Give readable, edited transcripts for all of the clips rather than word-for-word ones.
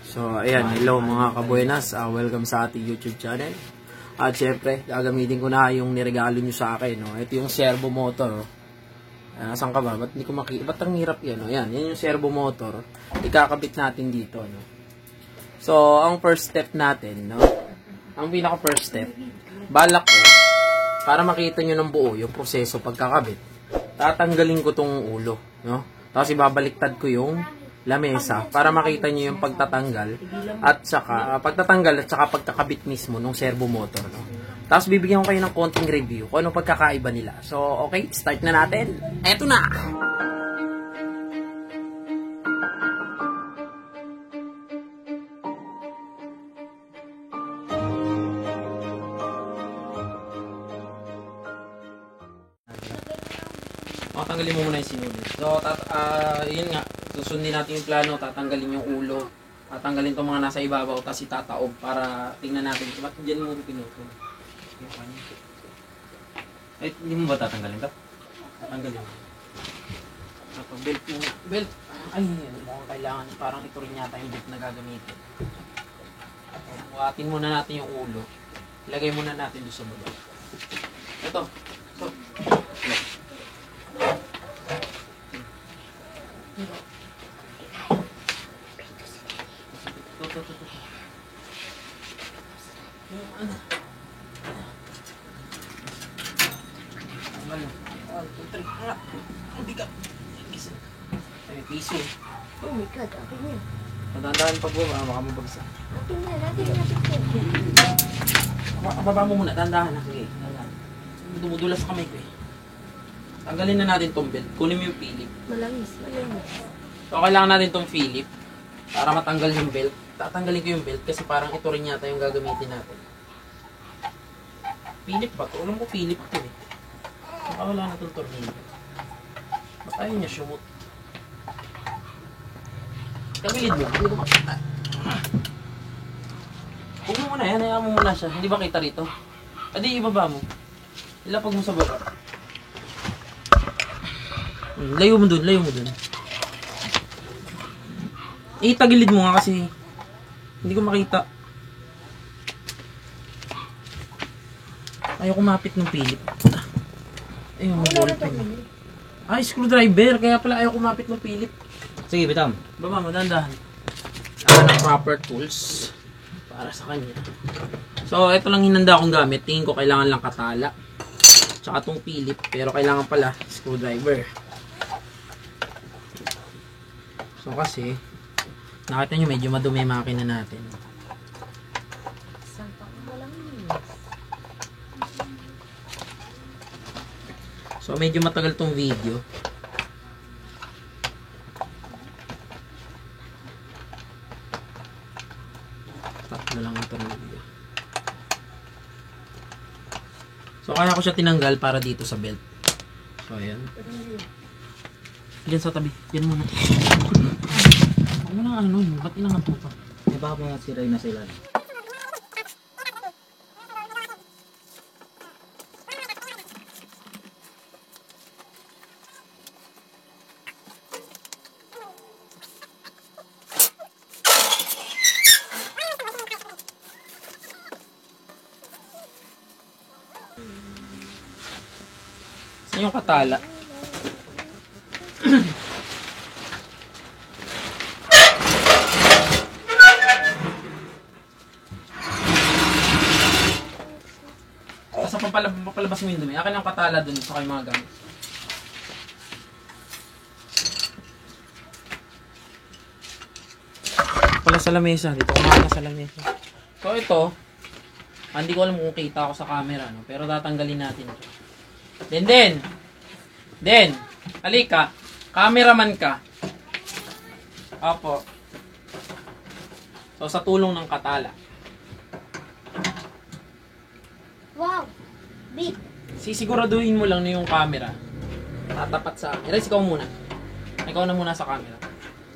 So, ayan, hello mga kabuenas, welcome sa ating YouTube channel. At syempre, gagamitin ko na yung niregalo nyo sa akin, no? Ito yung servo motor, saan ka ba? Ba't hindi ko makikita? Ba't ang hirap yan, no? Yan yung servo motor, ikakabit natin dito, no? So, ang first step natin, no? Ang pinaka first step, balak ko, para makita nyo ng buo yung proseso pagkakabit, tatanggalin ko tong ulo, no? Tapos ibabaliktad ko yung lamesa para makita nyo yung pagtatanggal at saka pagkakabit mismo ng servo motor, no? Tapos bibigyan ko kayo ng konting review kung ano pagkakaiba nila. So, okay, start na natin. Eto na! Tanggalin mo muna yung sinulid. So, yun nga, susundin natin yung plano, tatanggalin yung ulo, tatanggalin itong mga nasa ibabaw, tapos itataob para tingnan natin. Ba't dyan mo pinutol? Eh, hindi mo ba tatanggalin ito? Tatanggalin mo. Ito, belt muna. Belt! Ay, mukhang kailangan. Parang ito rin yata yung belt na gagamitin. Buhatin muna natin yung ulo. Ilagay muna natin doon sa baba. Ito. So, piso. Oh my God, akin yan. Matandaan pag baba, baka mabagsak. Akin yan, akin yan. Baba mo muna, tandahan na. Sige, tandahan. Dumudulas sa kamay ko eh. Tanggalin na natin tong belt. Kunin mo yung Philip. Malangis, malangis. So, kailangan natin tong Philip para matanggal yung belt. Tatanggalin ko yung belt kasi parang ito rin yata yung gagamitin natin. Philip ba ito? Alam ko Philip ito eh. Baka wala na itong tornilyo. Ba't ayaw niya shumot? Tagilid mo. Hindi ko makita. Huwag mo muna yan. Hayaan mo muna siya. Hindi ba kita rito? Adi, ibaba mo. Ilapag mo sa baba. Layo mo dun. Layo mo dun. Tagilid mo nga kasi hindi ko makita. Ayaw kumapit ng Philip. Ayaw mo ballpen. Ay, screwdriver. Kaya pala ayaw kumapit ng Philip. Sige, bitam. Baba mo, dandahan. Saka ng proper tools para sa kanya. So, ito lang hinanda kong gamit. Tingin ko kailangan lang katala. Tsaka itong Philip. Pero kailangan pala screwdriver. So, kasi nakita nyo medyo madumi yung makina natin. So, medyo matagal tong video. Tatlo lang ang tornilyo. So, kaya ko siya tinanggal para dito sa belt. So, ayan. Diyan sa tabi. Diyan muna. Ano lang ano yun? Ba't ilang ito pa? May baka mga siray na sila. Saan yung katala? Sa papalabas mo yung dumi. Akin ang katala dun sa kayo mga gamit. Pala sa lamesa. Dito kumaka sa lamesa. So ito, hindi ko alam kung kita ako sa camera, no? Pero tatanggalin natin ito. Den, halika. Cameraman ka. Opo. So, sa tulong ng katala. Wow! Big! Sisiguraduhin mo lang na yung camera tatapat sa... Eres, ikaw muna. Ikaw na muna sa camera.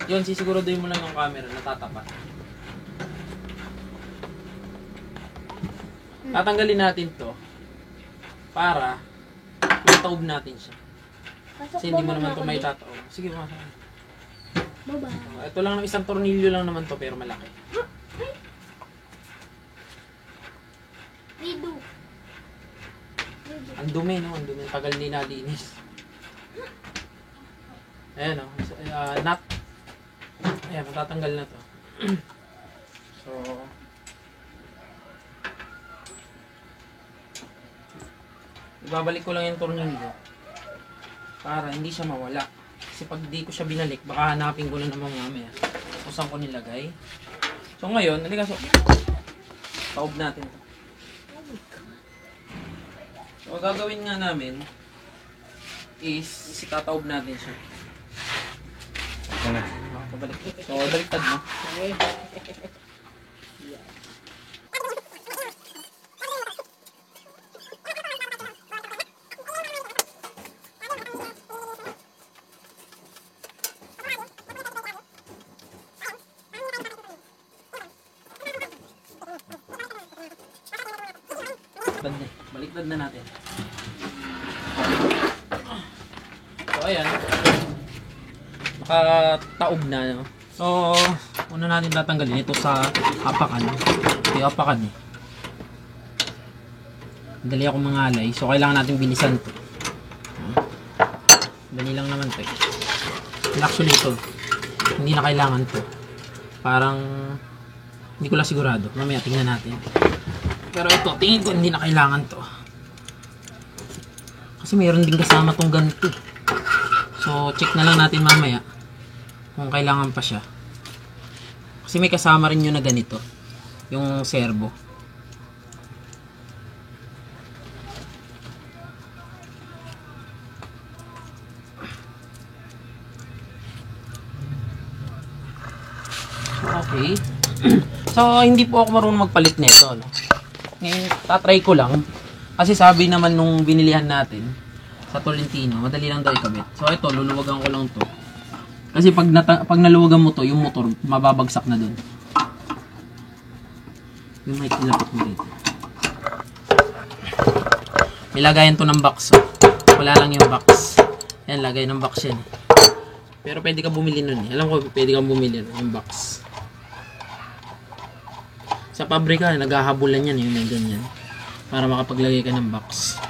Yun, sisiguraduhin mo lang yung camera na tatapat. Tatanggalin natin to para itataob natin siya. Kasi hindi mo naman ito may tataob. Sige, mga Bye-bye. Ito lang, isang tornilyo lang naman to pero malaki. Rido. Ang dumi, no? Ang dumi. Tagal ni nalinis. Ayan, no? Nut. Ayan, matatanggal na to. So, ibabalik ko lang yung tornilyo para hindi siya mawala. Kasi pag di ko siya binalik, baka hanapin ko na naman mamaya kung saan ko nilagay. So ngayon, halika, so taob natin to. So ang gagawin nga namin is itataob natin siya. Pabalik. So baliktad mo. Baliktad na natin. So ayan. Nakataob na, no? So, una natin tatanggalin ito sa apakan. Ito yung apakan eh. Dali ako mangalay. So kailangan natin binisan to. Dali lang naman to eh. Actually ito, hindi na kailangan to. Parang hindi ko lang sigurado. Mamaya tingnan natin. Pero ito, tingin ko hindi na kailangan to. Kasi mayroon din kasama tong ganito. So, check na lang natin mamaya kung kailangan pa siya. Kasi may kasama rin yun na ganito. Yung servo. Okay. So, hindi po ako marunong magpalit nito, no? Ngayon, tatry ko lang. Kasi sabi naman nung binilihan natin sa Tolentino, madali lang daw ikabit. So, ito, luluwagan ko lang to. Kasi pag naluwagan mo to, yung motor, mababagsak na dun. Yung mic nilapit mo dito. Nilagayan to ng box. Oh. Wala lang yung box. Yan, lagay ng box yan. Pero pwede ka bumili nun eh. Alam ko, pwede kang bumili nun, yung box. Sa pabrika, naghahabulan yan yung may ganyan. Para makapaglagay ka ng box.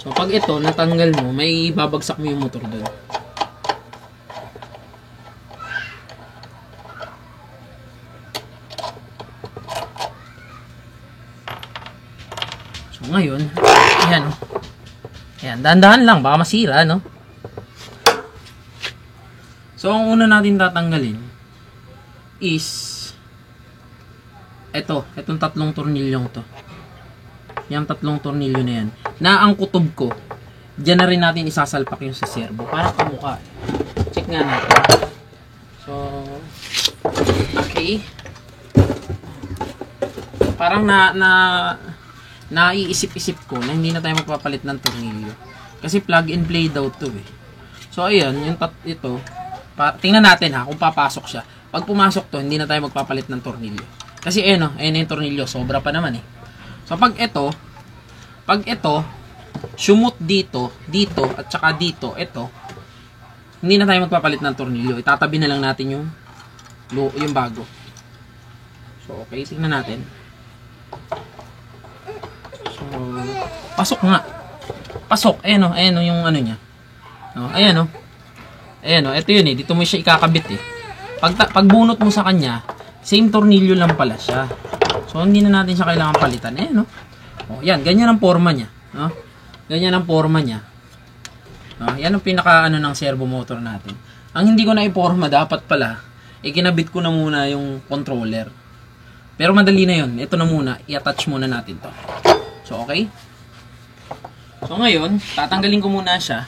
So, pag ito, natanggal mo, may babagsak mo yung motor doon. So, ngayon, ayan o. Ayan, dahan-dahan lang, baka masira, no? So, ang una natin tatanggalin is itong tatlong tornilyong to. Yung tatlong tornilyo na yan. Na ang kutob ko, dyan na rin natin isasalpak yung sa servo. Parang kamukha. Check nga natin. So, okay. Parang naiisip-isip ko na hindi na tayo magpapalit ng tornilyo. Kasi plug and play daw to eh. So, ayan, ito. Tingnan natin ha, kung papasok siya. Pag pumasok to, hindi na tayo magpapalit ng tornilyo. Kasi ayan yung tornilyo, sobra pa naman eh. So pag ito, sumot dito, at saka dito, hindi na tayo magpapalit ng tornilyo. Itatabi na lang natin yung bago. So okay, tingnan natin. So, pasok nga. Pasok, ayan yung ano niya. Ayan ito yun eh, dito mo siya ikakabit eh. Pag bunot mo sa kanya, same tornilyo lang pala siya. So, hindi na natin siya kailangan palitan. No? Yan, ganyan ang forma niya. No? Ganyan ang forma niya. Yan ang pinaka ng servo motor natin. Ang hindi ko na iporma, dapat pala, ikinabit ko na muna yung controller. Pero madali na yun. Ito na muna, i-attach muna natin to. So, okay? So, ngayon, tatanggalin ko muna siya.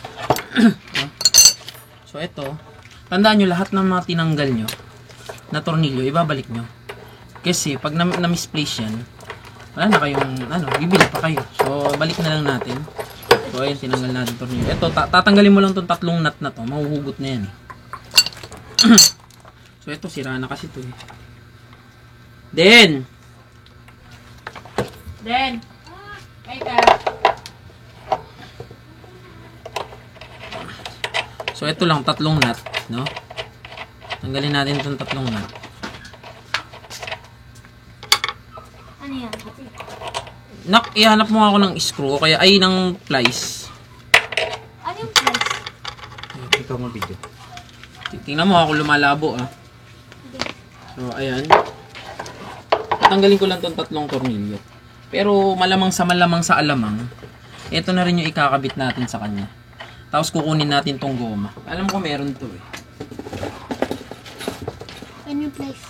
So, ito. Tandaan nyo, lahat ng mga tinanggal nyo na tornilyo, ibabalik nyo. Kasi pag na-misplace yan, wala na kayong, bibili pa kayo. So, balik na lang natin. So, ayun, tinanggal natin tornilyo. Ito, tatanggalin mo lang itong tatlong nut na to. Mahuhugot na yan eh. So, ito, sira na kasi ito eh. Den! So, ito lang, tatlong nut, no? Tanggalin natin itong tatlong nut. Ano yan? Ihanap mo ako ng screw o kaya ay ng plies. Ano yung price? Ikaw mo video. Tingnan mo ako lumalabo ah. So, ayan. Tanggalin ko lang itong tatlong tornilyo. Pero malamang sa alamang, ito na rin yung ikakabit natin sa kanya. Tapos kukunin natin tong goma. Alam ko meron to eh. Ano yung price?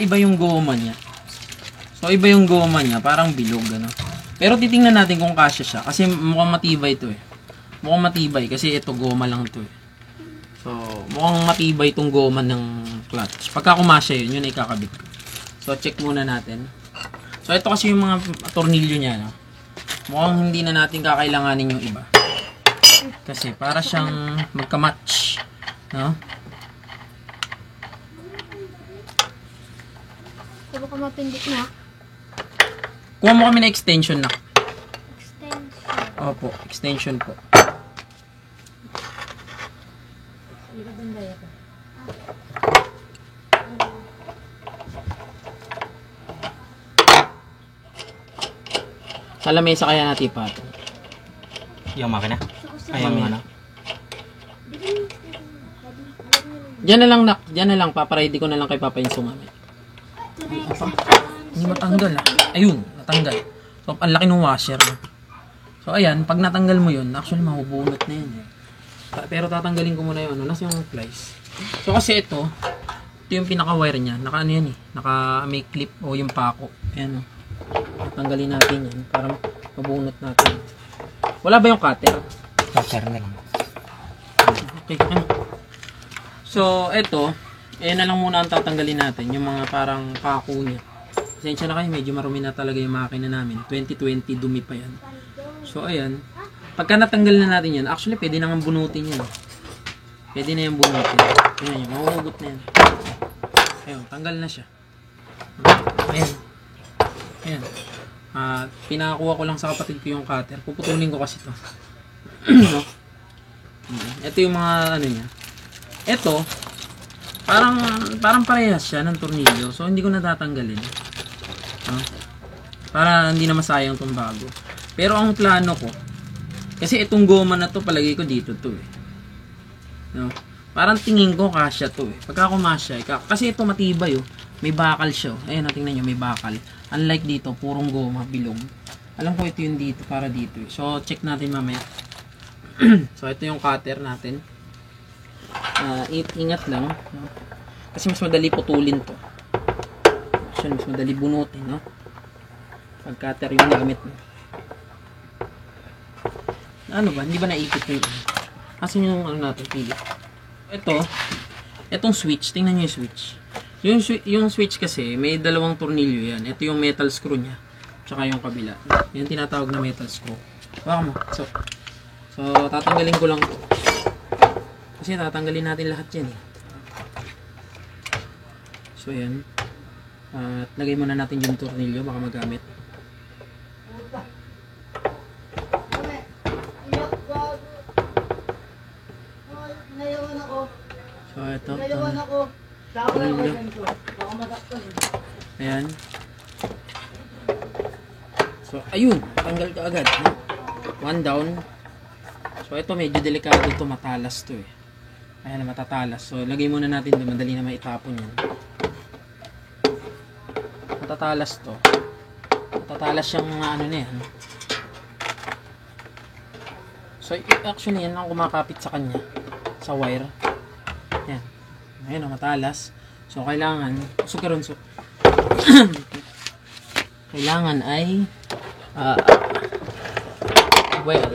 Iba yung goma niya. So, iba yung goma niya. Parang bilog, ano. Pero titingnan natin kung kasya siya. Kasi mukhang matibay to eh. Mukhang matibay kasi ito goma lang to eh. So, mukhang matibay itong goma ng clutch. Pagka kumasya yun ikakabit ko. So, check muna natin. So, ito kasi yung mga tornilyo niya, no? Mukhang hindi na natin kakailanganin yung iba. Kasi para siyang magka-match, no? Kaya ka mapindot na. Kuha mo kami na extension na. Extension. Opo, extension po. Sa lamesa kaya natin ipato. Yung makina? Ay, Mamaya. yung ano? Diyan na lang, nak. Diyan na lang. Papaready ko na lang kay Papa yung sumami. Hindi matanggal ah. Ayun, natanggal. So, ang laki ng washer. So, ayan. Pag natanggal mo yun, actually, mahubunot na yun. Pero tatanggalin ko muna yun. Nasa yung plies. So, kasi ito yung pinaka-wire niya. Naka ano yan eh. Naka may clip o yung pako. Ayan o. Tanggalin natin yan para mabunot natin. Wala ba yung cutter? Cutter na lang. Okay. So, ito. Na lang muna ang tatanggalin natin. Yung mga parang pako niya. Pasensya na kayo. Medyo marumi na talaga yung makina namin. 2020 dumi pa yan. So, ayan. Pagka natanggal na natin yan, actually, pwede nang bunutin yan. Pwede na yung bunutin. Ayan yun. Mahuhugot na yan. Ayun. Tanggal na siya. Ayan. Ayan. Pinakuha ko lang sa kapatid ko yung cutter. Puputulin ko kasi to. No? Ito yung mga ano niya. Ito, parang parehas siya ng tornilyo. So, hindi ko natatanggalin. Para hindi na masayang itong bago. Pero ang plano ko, kasi itong goma na to, palagay ko dito to eh. No? Parang tingin ko kasya to eh. Pagka kumasya, kasi ito matibay oh. May bakal siya oh. Ayun, tingnan nyo, may bakal. Unlike dito, purong goma, bilog. Alam ko ito yung dito, para dito eh. So, check natin mamaya. So, ito yung cutter natin. Ingat lang. No? Kasi mas madali putulin to. Actually, mas madali bunutin, no? Pag cutter yung gamit mo. Ano ba? Hindi ba naipit yung asan yung ano natin, pili? Itong switch. Tingnan nyo yung switch. Yung switch kasi, may dalawang tornilyo yan. Ito yung metal screw nya. Tsaka yung kabila. Yan tinatawag na metal screw. Baka mo. So, tatanggalin ko lang to. Kasi tatanggalin natin lahat yan eh. So, yan. At lagay muna natin yung tornilyo. Baka magamit. So, ito. Tornilyo. Ayan. So, ayun. Tanggal ka agad. No? One down. So, ito medyo delikado ito. Matalas to eh. Ayan, matatalas. So, lagay muna natin doon. Madali na maitapon yan. Matatalas to. Matatalas yung ano na yan. So, actually, yan lang kumakapit sa kanya. Sa wire. Ayan. Ayan, matalas. So, kailangan, kailangan ay, well,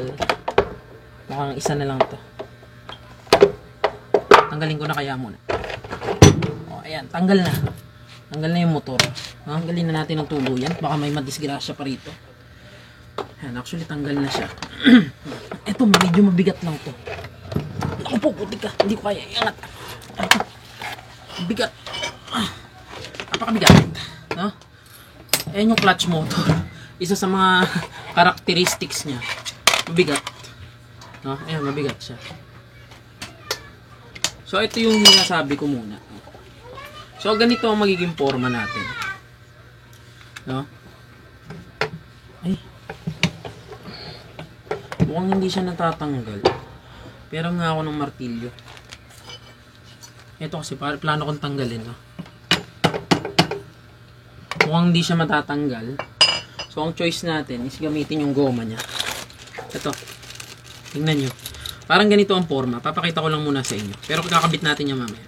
mukhang isa na lang to. Tanggalin ko na kaya muna. O, ayan, tanggal na. Tanggal na yung motor. Tanggalin na natin ang tuluyan. Baka may madisgrasya pa rito. Ayan, actually, tanggal na siya. Ito, medyo mabigat lang to. Ako po, puti ka. Hindi ko kaya iangat. Bigat. Napakabigat. No? Ayan yung clutch motor. Isa sa mga characteristics niya. Mabigat. No? Ayan, mabigat siya. So, ito yung sinasabi ko muna. So, ganito ang magiging forma natin. No? Ay. Mukhang hindi siya natatanggal. Pero nga ako ng martilyo. Ito kasi, plano kong tanggalin. No? Mukhang hindi siya matatanggal. So, ang choice natin is gamitin yung goma niya. Ito. Tingnan nyo. Parang ganito ang forma. Papakita ko lang muna sa inyo. Pero kakabit natin yan mamaya.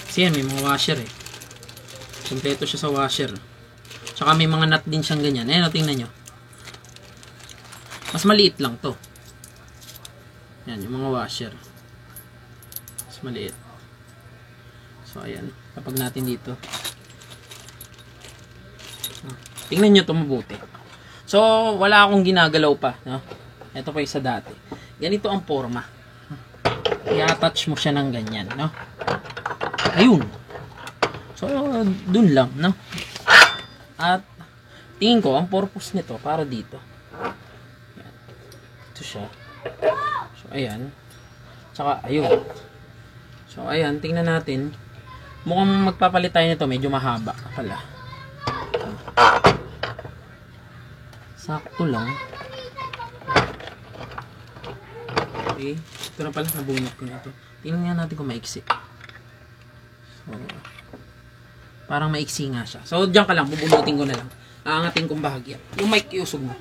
Kasi yan, may mga washer eh. Kompleto siya sa washer. Tsaka may mga nut din siyang ganyan. Ayan o, tingnan nyo. Mas maliit lang to. Yan, yung mga washer. Mas maliit. So, ayan. Kapag natin dito. Tingnan nyo ito mabuti. So, wala akong ginagalaw pa. No? Ito pa yung sa dati. Ganito ang forma. I-attach mo siya ng ganyan. No? Ayun. So, dun lang. No? At, tingin ko, ang purpose nito, para dito. Ayan. Ito siya. So, ayan. Tsaka, ayun. So, ayan. Tingnan natin. Mukhang magpapalit tayo nito. Medyo mahaba pala. Sakto lang. Okay. Ito na pala. Nabunot ko na ito. Tingnan nga natin kung maiksi. So, parang maiksi nga siya. So, dyan ka lang. Bubunutin ko na lang. Aangatin kong bahagya. Yung mic, iusog mo.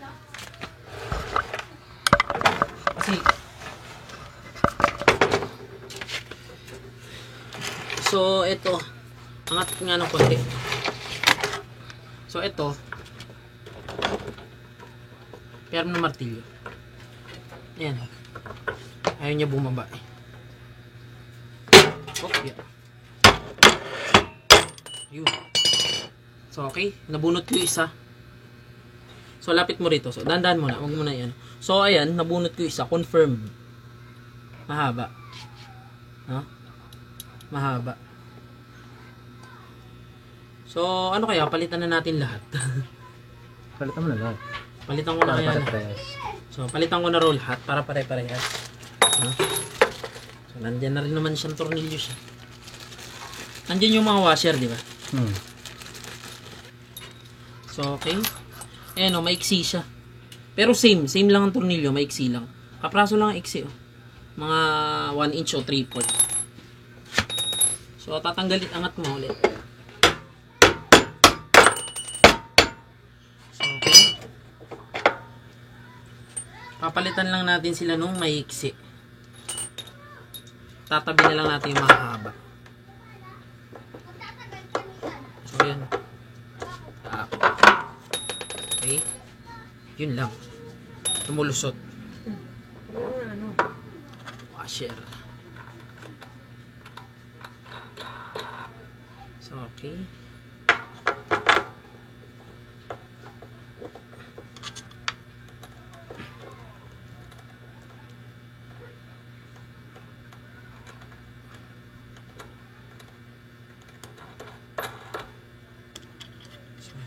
Kasi, so, ito. Angat nga ng konti. So, ito. Pero na martilyo. Ayan. Ayaw niya bumaba eh. Oh, yeah. Yun. So, okay. Nabunot ko isa. So, lapit mo rito. So, dandan mo na. Huwag mo na yan. So, ayan. Nabunot ko isa. Confirm. Mahaba. No? Mahaba. So, ano kaya? Palitan na natin lahat. Palitan mo na lahat. Palitan ko na kaya. So, palitan ko na roll lahat para pare-parehas. No? So, nandyan na rin naman siyang tornilyo siya. Nandyan yung mga washer, di ba? So, okay. Ayan o, maiksi siya. Pero same lang ang tornilyo, maiksi lang. Kapraso lang ang iksi, oh. Mga 1 inch o 3/4. So, tatanggalin, angat mo ulit. So, okay. Papalitan lang natin sila nung maiksi. Tatabi na lang natin yung mahaba. So, yan. Okay. Yun lang. Tumulusot. Washer. So, okay.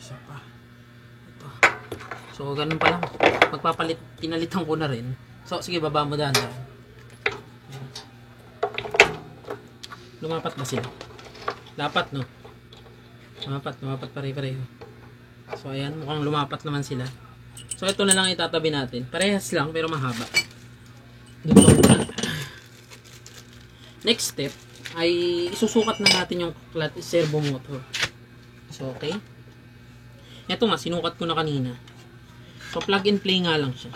Isa pa. Ito. So, ganun pa lang. Pinalitan ko na rin. So, sige, baba mo dahan. Lumapat ba sila? Dapat, no? Lumapat pare-pareho. So, ayan. Mukhang lumapat naman sila. So, ito na lang itatabi natin. Parehas lang, pero mahaba. Next step, ay isusukat na natin yung servo motor. So, okay. Ito nga, sinukat ko na kanina. So, plug and play nga lang siya.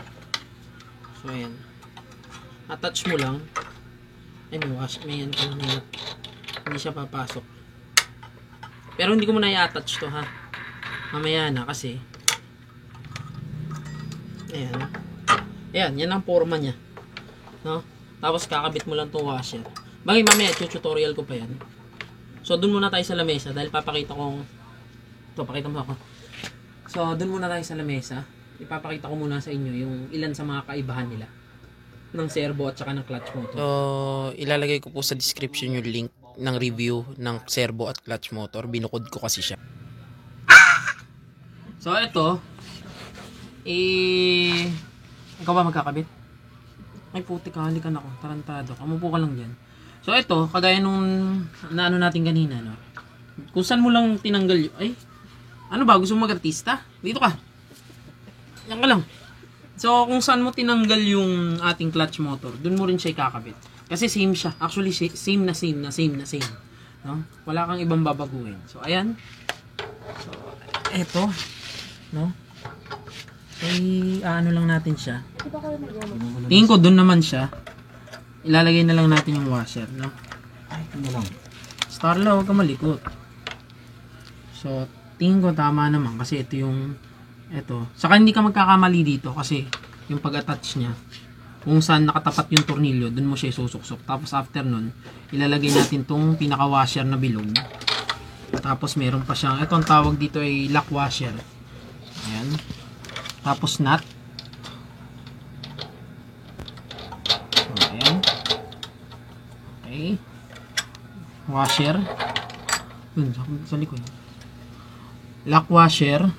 So, ayan. Attach mo lang. Ay, may yan pa lang yan. Hindi siya papasok. Pero hindi ko muna i-attach to, ha. Mamaya na, kasi ayan. Ayan, yan ang forma niya. No? Tapos, kakabit mo lang itong washer. Bagay, mamaya, tutorial ko pa yan. So, dun muna tayo sa lamesa. Dahil papakita kong ito, pakita mo ako. So, dun muna tayo sa lamesa. Ipapakita ko muna sa inyo yung ilan sa mga kaibahan nila ng servo at saka ng clutch motor. So, ilalagay ko po sa description yung link ng review ng servo at clutch motor. Binukod ko kasi siya. So, ito, ikaw ba magkakabit? Ay, puti ka, halikan ako. Tarantado. Kamupo ka lang dyan. So, ito, kagaya nung naano natin kanina, no? Kung saan mo lang tinanggal yung... Ay, ano ba? Gusto mo mag-artista? Dito ka. Yan ka lang. So, kung saan mo tinanggal yung ating clutch motor, dun mo rin siya ikakabit. Kasi same siya. Actually, same na same. No? Wala kang ibang babaguhin. So, ayan. So, eto. No? Ay, ano lang natin siya. Tingin ko dun naman siya. Ilalagay na lang natin yung washer, no? Ay, ano lang. Starla, huwag ka malikot. So, tingin ko tama naman kasi ito yung saka hindi ka magkakamali dito kasi yung pag-attach niya kung saan nakatapat yung tornilyo, dun mo siya isusuksok. Tapos after nun, ilalagay natin tong pinaka-washer na bilog. Tapos meron pa siyang, ito ang tawag dito ay lock washer. Ayan. Tapos nut. So, ayan. Okay. Washer. Dun, sa likod. Lock washer.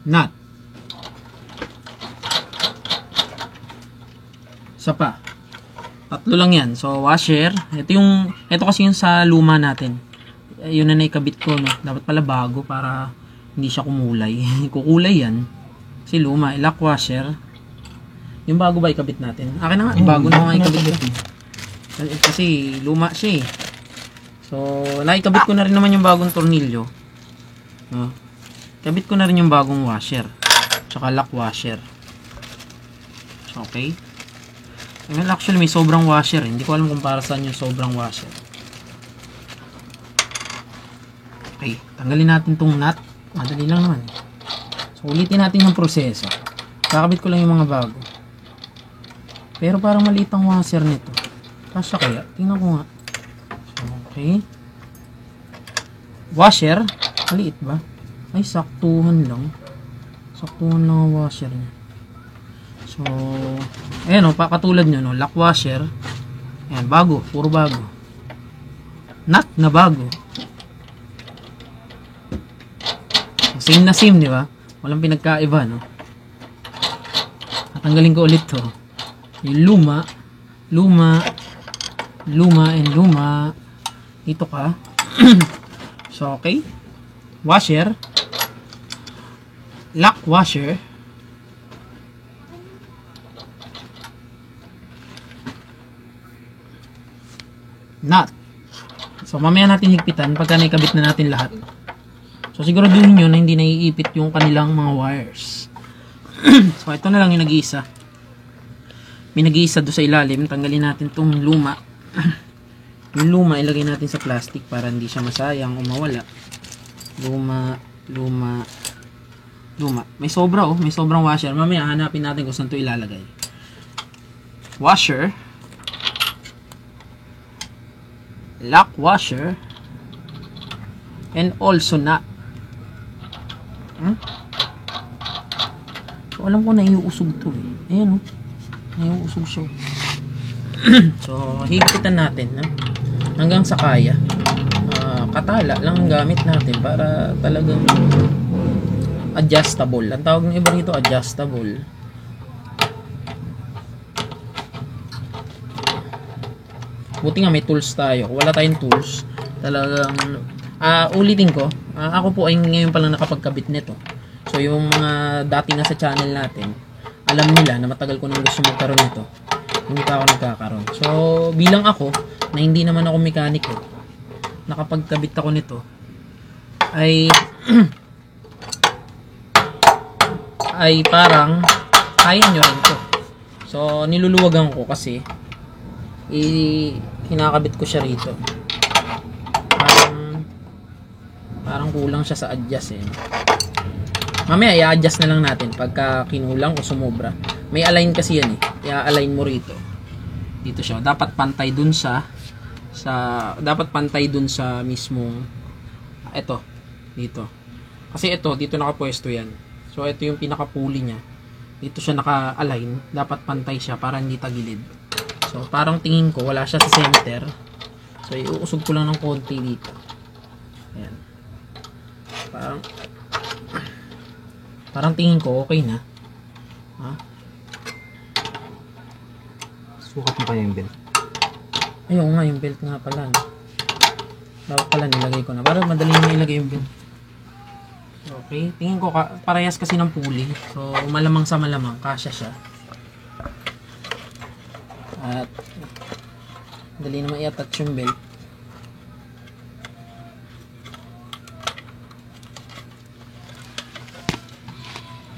Nut. Isa pa. Tatlo lang yan. So, washer. Ito kasi yung sa luma natin. Yun na naikabit ko, no? Dapat pala bago para hindi siya kumulay. Kukulay yan. Kasi luma. Lock washer. Yung bago ba ikabit natin? Akin na nga. Bago na nga ikabit natin. Kasi luma siya eh. So, naikabit ko na rin naman yung bagong tornilyo. No? Kabit ko na rin yung bagong washer. Tsaka lock washer. Okay. Well, actually, may sobrang washer. Hindi ko alam kung para saan yung sobrang washer. Okay. Tanggalin natin tong nut. Madali lang naman. So, ulitin natin yung proseso. Kakabit ko lang yung mga bago. Pero parang maliit ang washer nito. Kasya kaya? Tingnan ko nga. Okay. Washer. Maliit ba? Ay, saktuhan lang. Saktuhan lang ang washer niya. So, ayan o, katulad nyo, no, lock washer. Ayan, bago. Puro bago. Nut na bago. Same na same, di ba? Walang pinagkaiba, no? Tatanggalin ko ulit to. Yung luma, and luma. Dito ka. So, okay. Washer. Lock washer. Nut. So, mamaya natin higpitan pagka naikabit na natin lahat. So, siguraduhin nyo na hindi naiipit yung kanilang mga wires. So, ito na lang yung nag-iisa. May nag-iisa doon sa ilalim. Tanggalin natin itong luma. Yung luma, ilagay natin sa plastic para hindi siya masayang o mawala. Luma. May sobra oh. May sobrang washer. Mamaya hanapin natin kung saan ito ilalagay. Washer. Lock washer. And also nut. So, alam ko na iuusog to eh. Ayan oh. Iuusog siya. So, higpitan natin. Hanggang sa kaya. Katala lang ang gamit natin para talagang adjustable. Ang tawag ng iba rito, adjustable. Buti nga may tools tayo. Kung wala tayong tools, talagang ulitin ko, ako po ay ngayon pa lang nakapagkabit nito. So yung mga dati na sa channel natin, alam nila na matagal ko nang gusto magkaroon nito. Hindi pa ako nagkakaroon. So bilang ako, na hindi naman ako mekaniko, nakapagkabit ako nito, ay ay parang kaya nyo rin to. So niluluwagan ko kasi kinakabit ko siya rito. Parang kulang siya sa adjust eh. Mamaya i-adjust na lang natin pagka kinulang o sumobra. May align kasi yan eh. I-align mo rito. Dito siya. Dapat pantay dun dapat pantay dun sa mismong ito. Dito. Kasi ito, dito nakapwesto yan. So ito yung pinaka-pulley niya. Dito siya naka-align. Dapat pantay siya para hindi tagilid. So, parang tingin ko, wala siya sa center. So, iuusog ko lang ng konti dito. Ayan. Parang tingin ko, okay na. Sukat mo kaya yung belt. Ayun nga, yung belt nga pala. No? Dapat pala nilagay ko na. Para madali na ilagay yung belt. Okay. Tingin ko parehas kasi ng pulley. So, malamang sa malamang. Kasya siya. At dali naman i-attach yung belt.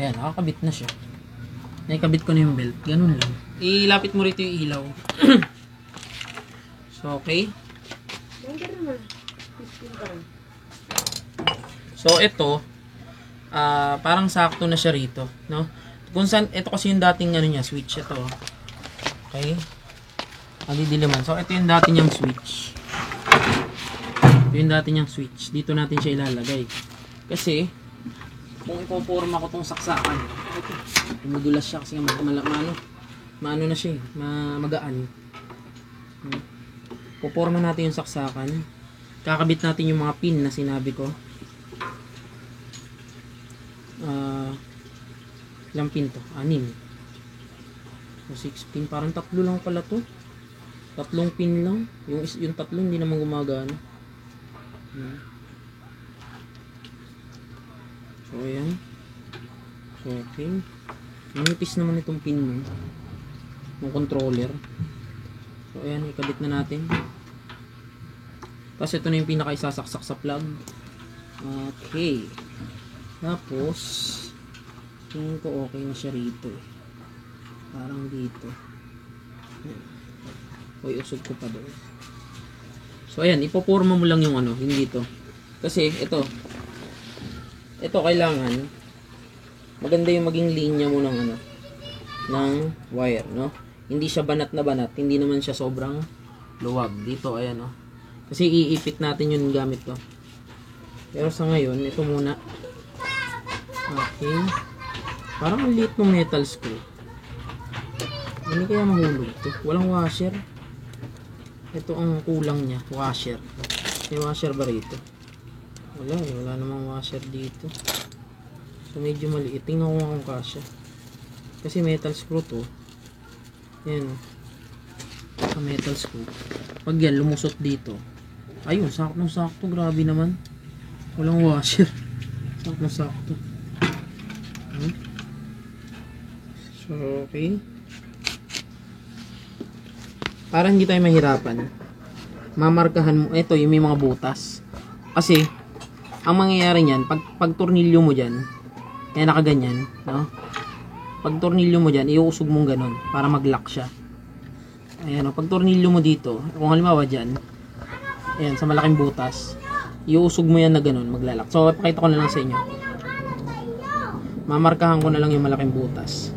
Ayan, nakakabit na siya. Nakikabit ko na yung belt. Ganun lang. Ilapit mo rito yung ilaw. So, okay. So, ito, parang sakto na siya rito, no? Kung saan, ito kasi yung dating ano niya, switch ito. Okay? Didiliman. So, ito yung dating niyang switch. Ito yung dating niyang switch. Dito natin siya ilalagay. Kasi, kung ipoporma ko tong saksakan, ito, tumudulas siya kasi maano na siya, magaan. Poporma natin yung saksakan. Kakabit natin yung mga pin na sinabi ko. Ilang pin to? 6. So 6 pin. Parang 3 lang pala to. 3 pin lang. Yung 3 hindi naman gumagana. So ayan. So okay. Manipis naman itong pin mo. Ng controller. So ayan, ikabit na natin. Tapos ito na yung pinaka-isasaksak sa plug. Okay. Tapos tingin ko okay na siya rito. Parang dito. Uy, usog ko pa doon. So ayan, ipoporma mo lang yung ano, hindi to. Kasi ito kailangan maganda yung maging linya mo ng ano, ng wire, no? Hindi siya banat na banat, hindi naman siya sobrang luwag. Dito ayan, no? Kasi iipit natin yun gamit to. Pero sa ngayon, ito muna. Okay. Parang ang liit ng metal screw. Hindi kaya mahulog to. Walang washer. Ito ang kulang niya, washer. May washer ba rito? Wala namang washer dito. So medyo maliit. Tingnan ko kung kasya. Kasi metal screw to. Ayan o. Sa metal screw. Pag yan, lumusot dito. Ayun, sakto. Grabe naman. Walang washer. Sakto. So, okay. Para hindi tayo mahirapan, mamarkahan mo. Ito, yung may mga butas. Kasi, ang mangyayari niyan, pag tornilyo mo dyan, kaya nakaganyan, no? Pag tornilyo mo dyan, iuusog mong ganun, para mag-lock siya. Ayan, no? Pag tornilyo mo dito, kung halimbawa dyan, ayan, sa malaking butas, iuusog mo yan na ganun, maglalak. So, pakita ko na lang sa inyo. Mamarkahan ko na lang yung malaking butas.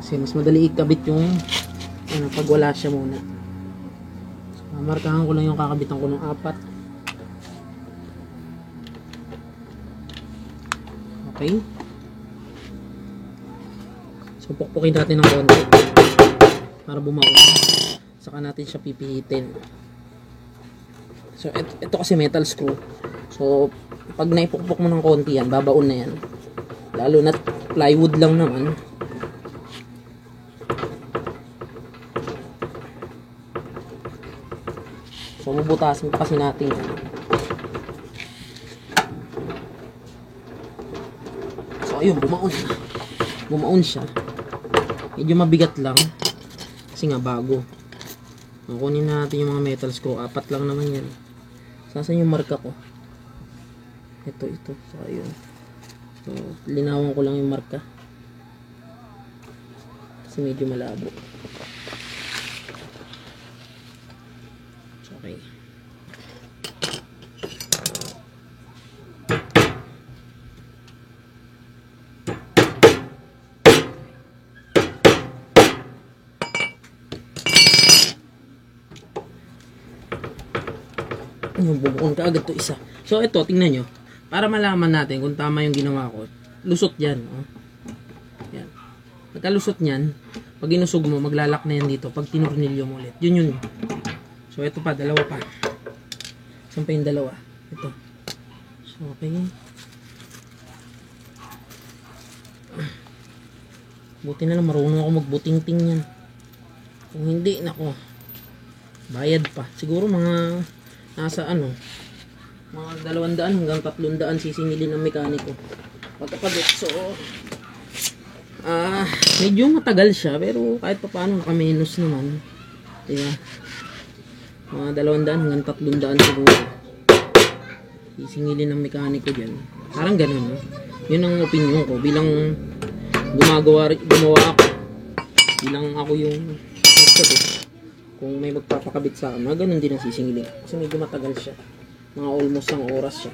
Kasi mas madali ikabit yung ano, pag wala siya muna. So, mamarkahan ko lang yung kakabitan ko ng 4. Okay. So, pukpukin natin ng konti para bumaon. Saka natin siya pipihitin. So, ito kasi metal screw. So, pag naipukpok mo ng konti yan, babaon na yan. Lalo na plywood lang naman. So, bubutasin kasi natin yan. So, ayun, bumaon na. Bumaon siya. Medyo mabigat lang. Kasi nga, bago. Kunin natin yung mga metal screw. 4 lang naman yan. Saan yung marka ko? Ito. So, ayun. So, linawan ko lang yung marka. Kasi medyo malabo. So, okay. Bubuon ka agad to isa. So ito, tingnan nyo. Para malaman natin kung tama yung ginawa ko. Lusot yan. Oh. Yan. Pagkalusot yan, pag inusog mo, maglalak na yan dito. Pag tinurnilyo mo ulit. Yun. So ito pa, dalawa pa. Saan pa yung dalawa? Ito. So okay. Buti na lang marunong ako magbuting-ting yan. Kung hindi, nako, bayad pa. Siguro mga nasa ano, mga 200 hanggang 300 sisingilin ng mekaniko pagkakabit. So medyo matagal siya, pero kahit pa paano nakamenos naman, diba? Mga 200 hanggang 300 siguro sisingilin ng mekaniko dyan. Parang ganun, no? Yun ang opinion ko bilang gumawa ako, bilang ako yung nagsabi. Kung may magpapakabit sa akin, ganun din ang sisingilin kasi medyo matagal siya, mga almost 1 oras siya.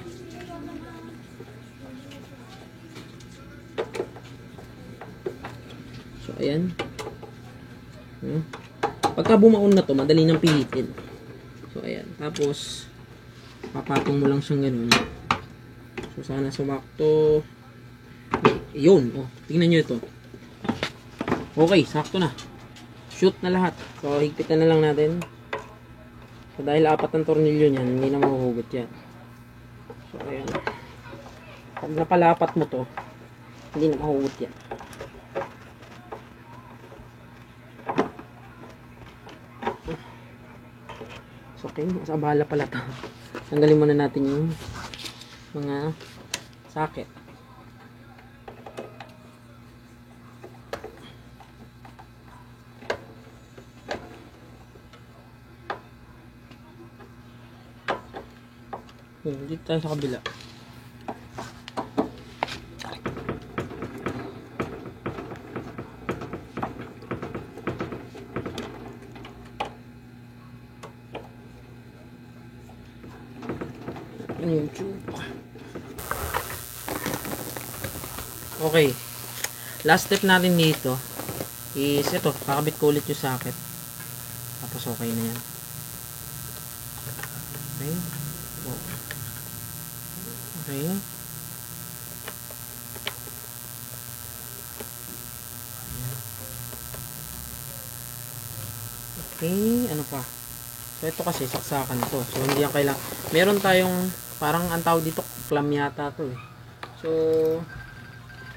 So ayan, pagka bumaon na to, madali nang pilitin. So ayan, tapos papatong mo lang siyang ganun. So sana sumakto. Yun, oh, tingnan nyo ito. Okay, sakto na. Shoot na lahat. So higpitan na lang natin. So dahil 4 ang tornilyo niyan, hindi na mahuhugot yan. So ayan, pag napalapat mo to, hindi na mahuhugot yan. So okay, nasa abala pala to. Tanggalin muna natin yung mga socket. Dito tayo sa kabila. Okay, last step natin dito is ito, kakabit ko ulit yung socket, tapos okay na yan. Okay, okay. Okay, ano pa? So ito kasi saksakan to, so hindi yan kailangan. Meron tayong parang ang tawag dito clam yata to eh. So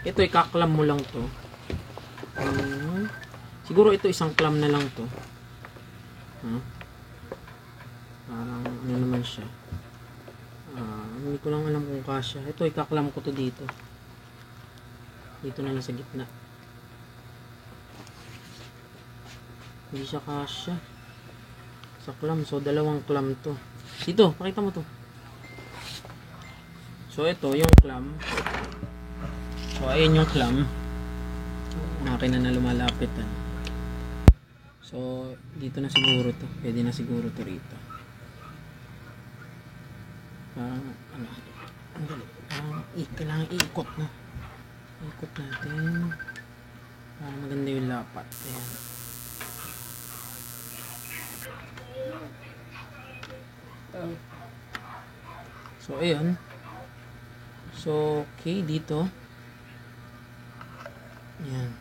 ito ikaklam mo lang to. Siguro ito isang clam na lang to. Parang ano naman siya. Hindi ko lang alam kung kasya. Ito ikaklam ko to dito. Dito na lang sa gitna. Hindi siya kasya sa clam. So 2 clam to. Dito, pakita mo to. So ito yung clam. So ayan yung clam. Makina na lumalapit. So dito na siguro to. Pwede na siguro to rito. Parang ano, ang dali. Kailangan iikot na. Ikot natin. Para maganda yung lapat. Ayan. So ayan. So okay dito. Ayan.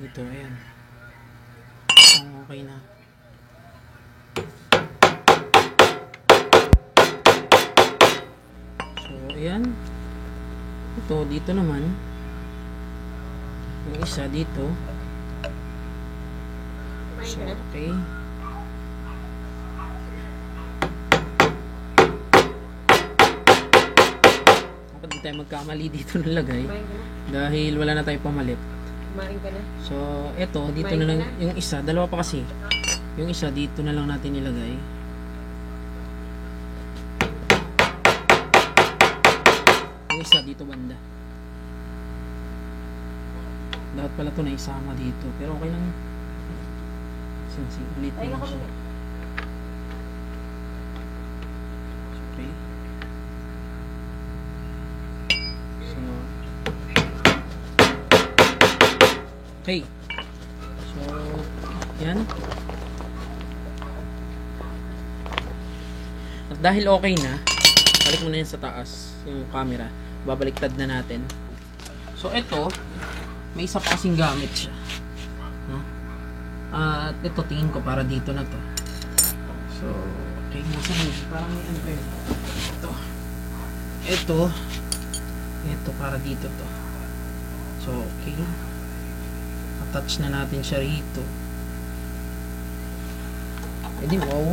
Dito ayan. Okay na. So ayan. Ito dito naman. Yung isa dito. So okay. Hindi tayo magkamali dito nalagay dahil wala na tayong pamalit. So eto dito na lang yung isa, 2 pa kasi. Yung isa dito na lang natin ilagay. Yung isa dito banda. Dapat pala ito na isama dito, pero okay lang. Ulit lang siya. Okay. Okay. So, yan. At dahil okay na, balik mo na yan sa taas, yung camera. Babaliktad na natin. So, ito, may isa pa kasing gamit siya. No? At ito, tingin ko para dito na to. So, okay. Parang may ano kayo. Ito, para dito to. So So, okay. Attach na natin siya rito. Pwede, wow.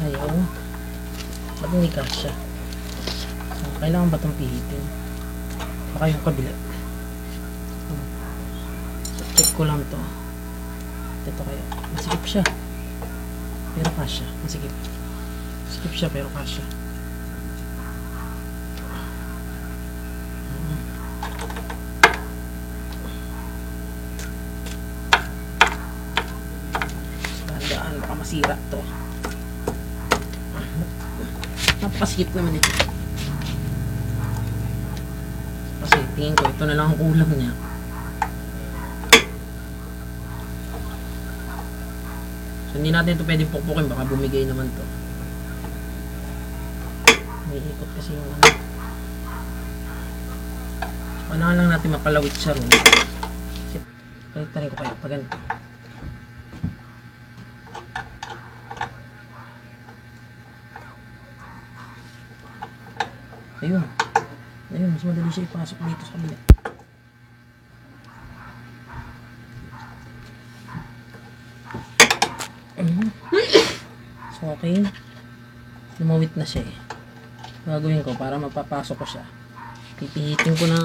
Ayaw. Ba't hindi kasya? So, kailangan ba itong pihitin? Baka yung kabila. So, check ko lang to. Ito kaya. Masikip siya. Pero kasya. Masikip. Masikip siya pero kasya. Dahan-dahan. Baka masira to. Napakasikip naman ito. Kasi tingin ko ito na lang ang kulang niya. So hindi natin ito pwedeng pukpukin, baka bumigay naman to. May ikot kasi yung ano. So kailangan lang natin mapalawit siya rin. Palitan ko kayo pag ganito. Ayun. Ayun, mas madali siya ipasok dito sa kabila. So, okay. Lumawit na siya eh. Gagawin ko para mapapasok ko siya. Pipihitin ko na.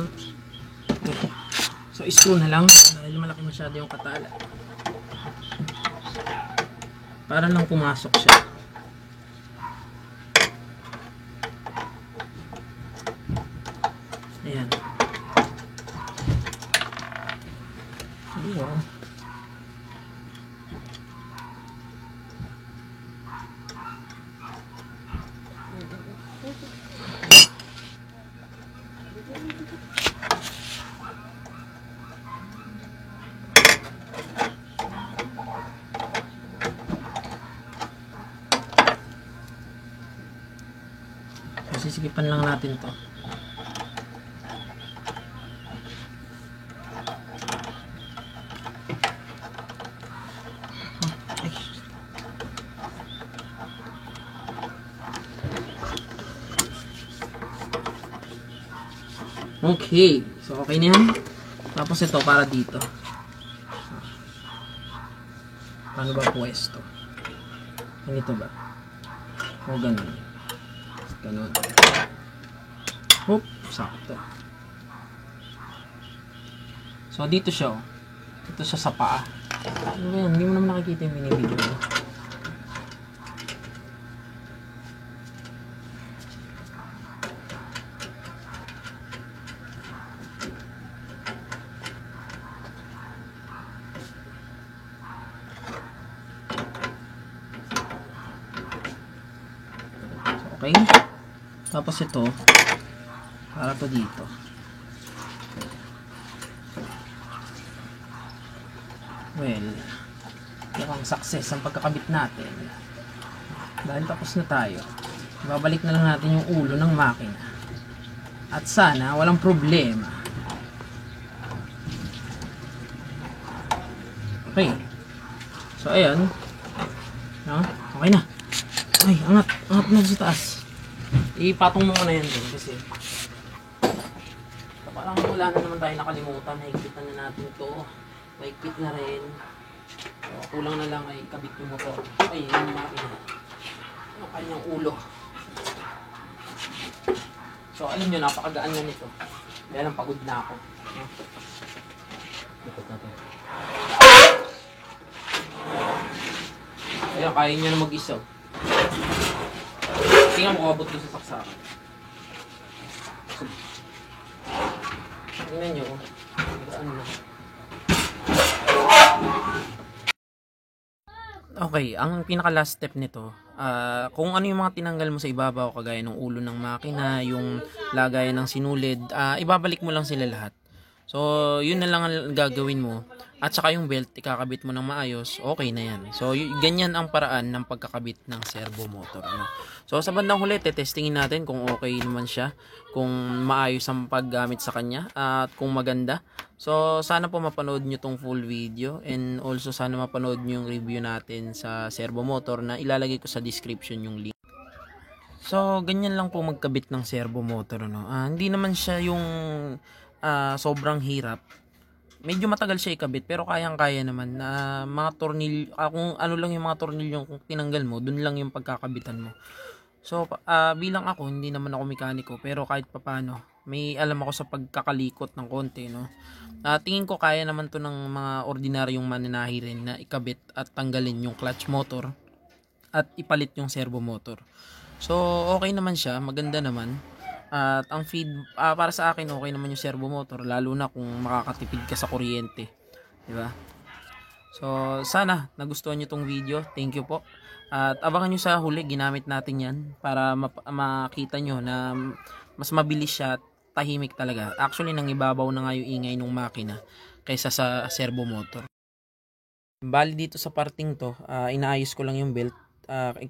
So, screw na lang. Dahil malaki masyado yung katala. Para lang pumasok siya. Ayan. Wow. Sisikipan lang natin to. Okay. So, okay na yan. Tapos ito, para dito. Paano ba pwesto? Ganito ba? O ganun. Ganun. Hop, sakto. So, dito siya. Ito siya sa paa. Ano ba yan? Hindi mo naman nakikita yung binibigyo mo. Okay. Tapos ito, para to dito. Well, mukhang success ang pagkakabit natin. Dahil tapos na tayo, babalik na lang natin yung ulo ng makina. At sana, walang problema. Okay. So, ayan. No? Okay na. Ay, angat na sa taas. Ipatong mo muna yan din kasi parang wala na naman tayo nakalimutan. Higpitan na natin to. Mahigpit na rin. So, kulang na lang ay kabit yung motor. Ay, yung makina. Yung kanyang ulo. So, alam nyo, napakagaan nga nito. Kaya lang pagod na ako. Ayan, kaya nyo na mag-isaw. Tingnan mo kung abot ko sa saksakan. Tingnan nyo. Ano na. Okay, ang pinaka last step nito, kung ano yung mga tinanggal mo sa ibabaw, kagaya ng ulo ng makina, yung lagayan ng sinulid, ibabalik mo lang sila lahat. So, yun na lang ang gagawin mo. At saka yung belt, ikakabit mo ng maayos, okay na yan. So, ganyan ang paraan ng pagkakabit ng servo motor. Ano? So, sa bandang huli, testingin natin kung okay naman siya, kung maayos ang paggamit sa kanya, at kung maganda. So, sana po mapanood nyo tong full video, and also sana mapanood nyo yung review natin sa servo motor na ilalagay ko sa description yung link. So, ganyan lang po magkabit ng servo motor, no? Hindi naman siya yung sobrang hirap. Medyo matagal siya ikabit, pero kayang-kaya naman na mga tornilyo, kung ano lang yung mga tornilyo kung tinanggal mo, dun lang yung pagkakabitan mo. So, bilang ako, hindi naman ako mekaniko, pero kahit papano, may alam ako sa pagkakalikot ng konti, no? Tingin ko kaya naman to ng mga ordinaryong mananahi rin na ikabit at tanggalin yung clutch motor at ipalit yung servo motor. So, okay naman siya, maganda naman. At ang feed, para sa akin, okay naman yung servo motor, lalo na kung makakatipid ka sa kuryente. Di ba? So, sana nagustuhan nyo tong video. Thank you po. At abangan nyo sa huli, ginamit natin yan para makita nyo na mas mabilis siya at tahimik talaga. Actually, nang ibabaw na nga yung ingay ng makina kaysa sa servo motor. Bali dito sa parting to, inaayos ko lang yung belt.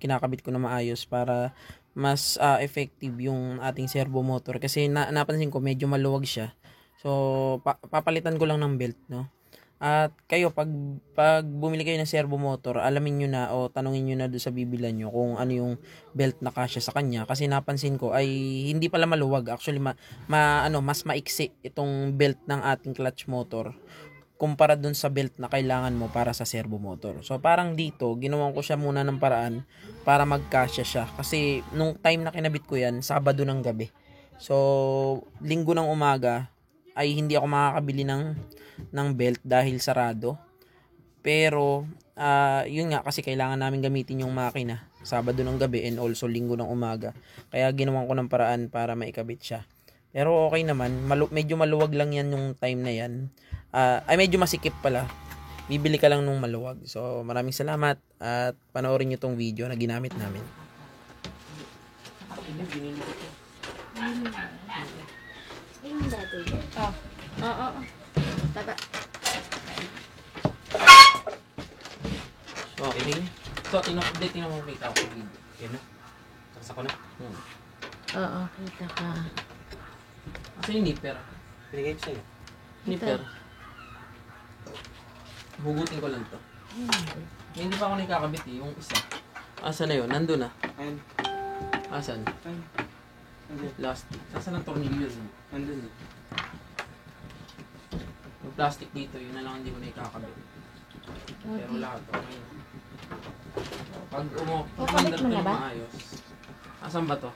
Kinakabit ko na maayos para mas effective yung ating servo motor kasi napansin ko medyo maluwag siya. So papalitan ko lang ng belt, no. At kayo pag bumili kayo ng servo motor, alamin niyo na o tanungin niyo na doon sa bibilan niyo kung ano yung belt na kasya sa kanya kasi napansin ko ay hindi pala maluwag. Actually mas maiksi itong belt ng ating clutch motor kumpara dun sa belt na kailangan mo para sa servo motor. So parang dito, ginawan ko siya muna ng paraan para magkasya siya. Kasi nung time na kinabit ko yan, Sabado ng gabi. So, Linggo ng umaga ay hindi ako makakabili ng belt dahil sarado. Pero, yun nga kasi kailangan namin gamitin yung makina Sabado ng gabi and also Linggo ng umaga. Kaya ginawan ko ng paraan para maikabit siya. Pero okay naman, medyo maluwag lang yan yung time na yan. Ay medyo masikip pala. Bibili ka lang nung maluwag. So maraming salamat at panoorin nyo tong video na ginamit namin. Oo. Taba. So okay. So update mo makita ko video. Yan na. Saksak ko na. Oo, kita ka. Kasi yung nipper. Pinigay ko sa'yo. Nipper. Hugutin ko lang to. Hindi pa ako nakakabit eh, yung isa. Asan na yun? Nandun na. Ayun. Asan? Ayun. Ayun. Plastic. Saan ang tornilyo yun? Nandun. Yung plastic dito, yun na lang hindi ko nakakabit. Pero lahat, okay. Pag umandar to ng maayos. Asan ba to?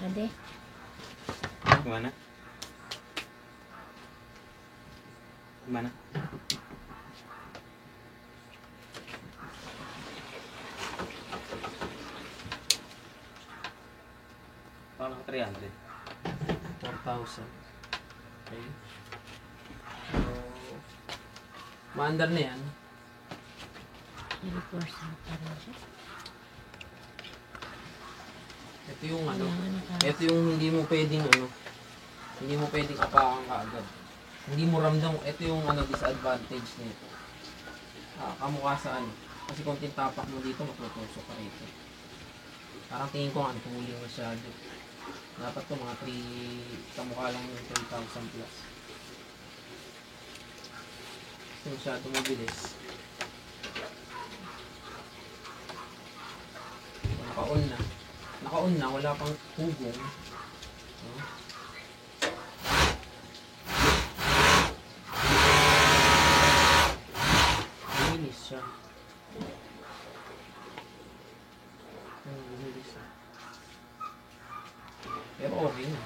Ade. Kumana? Kumana? Parang 300. 4,000. Okay. So, maandar na yan. 3% pa rin siya. Ito yung ito yung hindi mo pwedeng hindi mo pwedeng apakan kaagad. Hindi mo ramdam, ito yung disadvantage nito. Kamukha sa kasi kung tintapak mo dito, matutusok ka rito. Parang tingin ko tumuling masyado. Dapat to mga 3, kamukha lang yung 3,000 plus. Kasi masyado mabilis. Naka-on na, wala pang hugong. Bilis siya. Bilis siya. Pero okay na.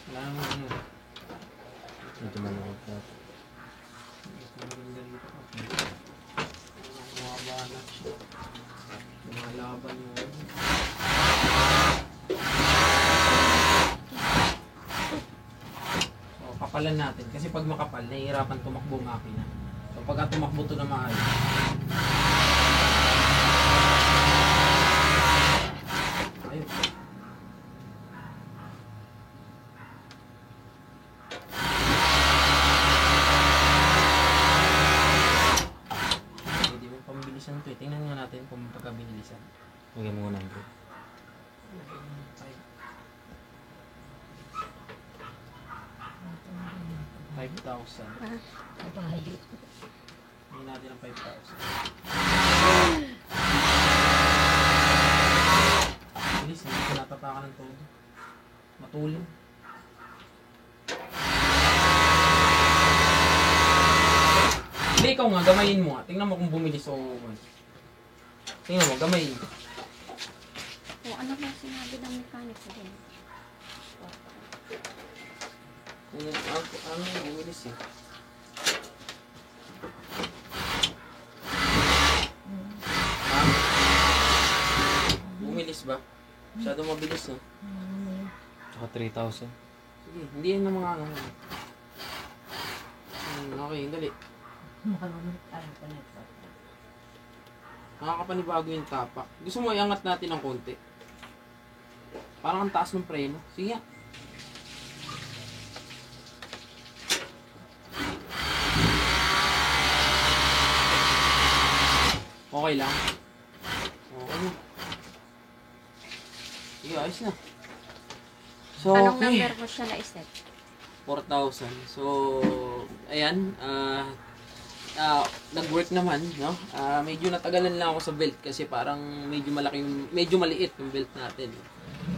Wala naman Ito maluwag na. Lumalaban mo. So, kapalan natin. Kasi pag makapal, nahihirapan tumakbo makina. So, pagka tumakbo ito na maayos. Ayun. Pambilisan ito eh. Tingnan nga natin kung pagkabilisan. Lagyan mo 100. 5,000. Kabayo. Tingnan natin ang 5,000. Bilis, hindi ko natatakan ng todo. Matulin. Hindi, ikaw nga, gamayin mo nga. Tingnan mo kung bumilis o... Tingnan mo, gamayin mo. O, ano ba sinabi ng mekaniko din? Ano yung bumilis eh. Bumilis ba? Masyado mabilis no? Saka 3,000. Sige, hindi yan ng mga ano. Okay, dali. Nakakapanibago yung tapak. Gusto mo iangat natin ng konti? Parang ang taas ng preno. Sige nga. Okay lang. Okay na. Sige, ayos na. So, Anong okay. number mo siya na-set? 4,000. So, ayan. Nag-work naman, no? Medyo natagalan lang ako sa belt kasi parang medyo maliit yung belt natin.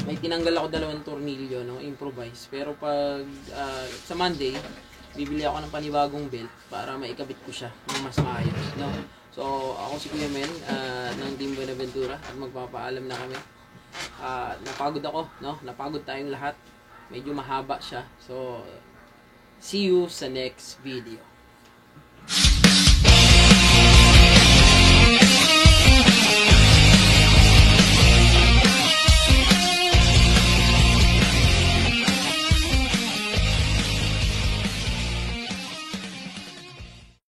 May tinanggal ako 2 tornilyo, no? Improvise. Pero pag sa Monday, bibili ako ng panibagong belt para maikabit ko siya ng mas maayos, no? So, ako si Kuya Men ng Team Buenaventura at magpapaalam na kami. Napagod ako, no? Napagod tayong lahat. Medyo mahaba siya. So, see you sa next video.